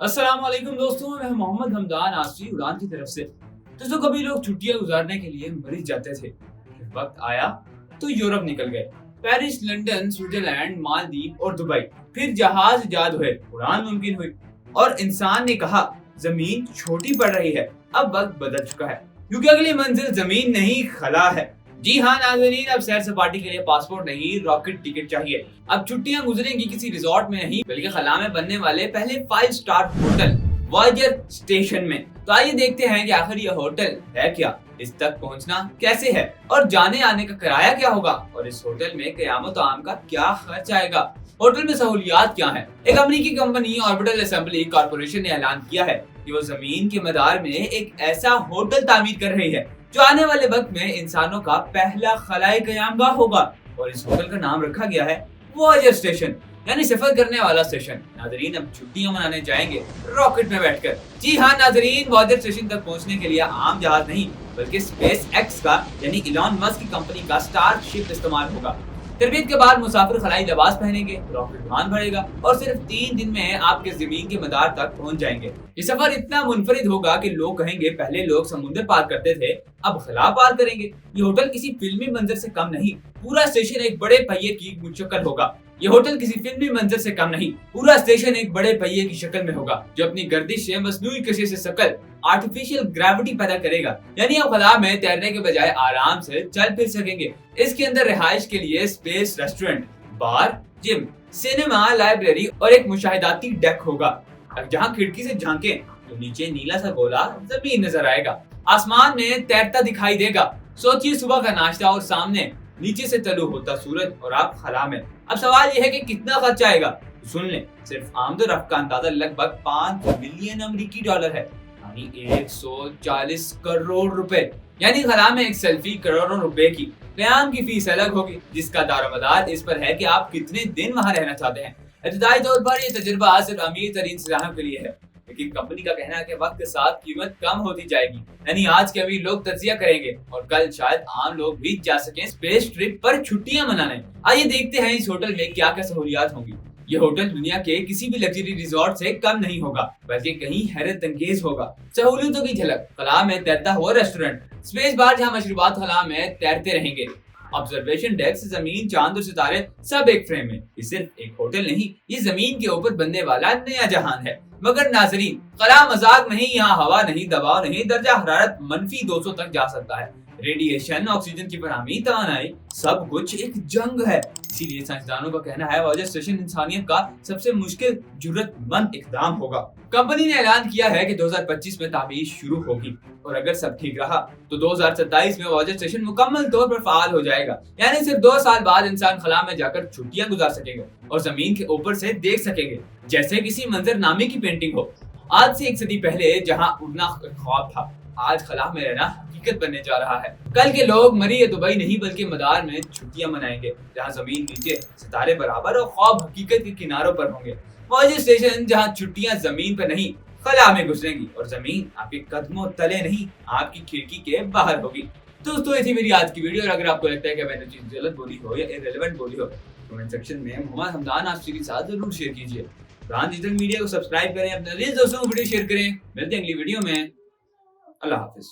अस्सलाम वालेकुम दोस्तों, मैं मोहम्मद हमदान आसरी उड़ान की तरफ से। दोस्तों, कभी लोग छुट्टियां गुजारने के लिए मरीज जाते थे, फिर वक्त आया तो यूरोप निकल गए। पेरिस, लंदन, स्विट्जरलैंड, मालदीव और दुबई। फिर जहाज इजाद हुए, उड़ान मुमकिन हुई और इंसान ने कहा जमीन छोटी पड़ रही है, अब वक्त बदल चुका है क्योंकि अगली मंजिल जमीन नहीं खला है। जी हाँ नाज़रीन, अब सैर सपाटी के लिए पासपोर्ट नहीं रॉकेट टिकट चाहिए। अब छुट्टियां गुजरेंगी किसी रिजॉर्ट में नहीं बल्कि खला में बनने वाले पहले 5 स्टार होटल वॉयेजर स्टेशन में। तो आइए देखते हैं कि आखिर ये होटल है क्या, इस तक पहुंचना कैसे है और जाने आने का किराया क्या होगा और इस होटल में क़यामत आम का क्या खर्च आएगा। होटल में सहूलियात क्या है। एक अमेरिकी कंपनी ऑर्बिटल असेंबली कॉर्पोरेशन ने ऐलान किया है कि वो जमीन के मदार में एक ऐसा होटल तामीर कर रही है जो आने वाले वक्त में इंसानों का पहला खलाई क़यामगाह होगा और इस होटल का नाम रखा गया है वॉयेजर स्टेशन, यानी सफर करने वाला स्टेशन। नाज़रीन, अब छुट्टियां मनाने जाएंगे रॉकेट में बैठकर। जी हाँ नाज़रीन, वॉयेजर स्टेशन तक पहुंचने के लिए आम जहाज नहीं बल्कि स्पेस एक्स का यानी इलॉन मस्क की कंपनी का स्टारशिप इस्तेमाल होगा। तरबियत के बाद मुसाफिर खलाई लिबास पहनेंगे, रॉकेट उड़ान भरेगा और सिर्फ 3 दिन में आपके जमीन के मदार तक पहुंच जाएंगे। ये सफर इतना मुनफरिद होगा कि लोग कहेंगे पहले लोग समुद्र पार करते थे, अब खला पार करेंगे। ये होटल किसी फिल्मी मंजर से कम नहीं, पूरा स्टेशन एक बड़े पहिए की मुशक्कल होगा। ये होटल किसी फिल्मी मंजर से कम नहीं, पूरा स्टेशन एक बड़े पहिए की शक्ल में होगा जो अपनी गर्दिश से मसनूई कशिश से सकल आर्टिफिशियल ग्रेविटी पैदा करेगा, यानी आप खला में तैरने के बजाय आराम से चल फिर सकेंगे। इसके अंदर रिहाइश के लिए स्पेस रेस्टोरेंट, बार, जिम, सिनेमा, लाइब्रेरी और एक मुशाहिदाती डेक होगा। जहाँ खिड़की से झांके तो नीचे नीला सा गोला जमीन नजर आएगा, आसमान में तैरता दिखाई देगा। सोचिए सुबह का नाश्ता और सामने नीचे से तलू होता सूरज और आप खला में। अब सवाल यह है कि कितना खर्च आएगा। तो सुन लें, सिर्फ आमदरफ्त का अंदाजा लगभग 5 मिलियन अमेरिकी डॉलर है, यानी 140 करोड़ रुपए। यानी खला में एक सेल्फी करोड़ों रुपए की। क़याम की फीस अलग होगी जिसका दारोमदार इस पर है कि आप कितने दिन वहाँ रहना चाहते हैं। इब्तिदाई तौर पर ये तजुर्बा सिर्फ अमीर तरीन सयाहों के लिए है, लेकिन कंपनी का कहना है कि वक्त के साथ कीमत कम होती जाएगी, यानी आज के अमीर लोग तजिया करेंगे और कल शायद आम लोग भी जा सकें स्पेस ट्रिप पर छुट्टियां मनाने। आइए देखते हैं इस होटल में क्या क्या सहूलियात होंगी। ये होटल दुनिया के किसी भी लग्जरी रिजॉर्ट से कम नहीं होगा बल्कि कहीं हैरत अंगेज होगा। सहूलियतों की झलक, खला में तैरता हुआ रेस्टोरेंट, स्पेस बार जहाँ मशरूबात खला में तैरते रहेंगे, ऑब्जर्वेशन डेस्क से जमीन, चांद और सितारे सब एक फ्रेम में। ये सिर्फ एक होटल नहीं, ये जमीन के ऊपर बनने वाला नया जहान है। मगर नाजरीन, खला मजाक नहीं, यहाँ हवा नहीं, दबाव नहीं, दर्जा हरारत -200 तक जा सकता है। रेडिएशन, ऑक्सीजन की फरहमी, तवानाई, सब कुछ एक जंग है। इसीलिए साइंसदानों का कहना है वॉयेजर स्टेशन इंसानियत का सबसे मुश्किल जुर्रतमंद इक़दाम होगा। कंपनी ने ऐलान किया है कि 2025 में तामीर शुरू होगी और अगर सब ठीक रहा तो 2027 में वॉयेजर स्टेशन मुकम्मल तौर पर फाल हो जाएगा, यानी सिर्फ 2 साल बाद इंसान खला में जाकर छुट्टियां गुजार सकेंगे और जमीन के ऊपर से देख सकेंगे जैसे किसी मंजरनामे की पेंटिंग हो। आज से 1 सदी पहले जहाँ उड़ना ख्वाब था, आज खला में रहना हकीकत बनने जा रहा है। कल के लोग मरी या दुबई नहीं बल्कि मदार में छुट्टियां मनाएंगे जहाँ जमीन नीचे, सितारे बराबर और ख्वाब हकीकत के किनारों पर होंगे। वॉयेजर स्टेशन जहाँ छुट्टियां जमीन पर नहीं खला में गुजरेंगी और जमीन आपके कदमों तले नहीं आपकी खिड़की के बाहर होगी। दोस्तों, ये थी मेरी आज की वीडियो और अगर आपको लगता है कि मैंने चीज गलत बोली हो या इररिलेवेंट बोली हो तो कमेंट सेक्शन में मोहम्मद हमदान आसरी के साथ जरूर शेयर कीजिए। उड़ान डिजिटल मीडिया को सब्सक्राइब करें, अपने दोस्तों को वीडियो शेयर करें। मिलते हैं अगली वीडियो में। अल्लाह हाफिज।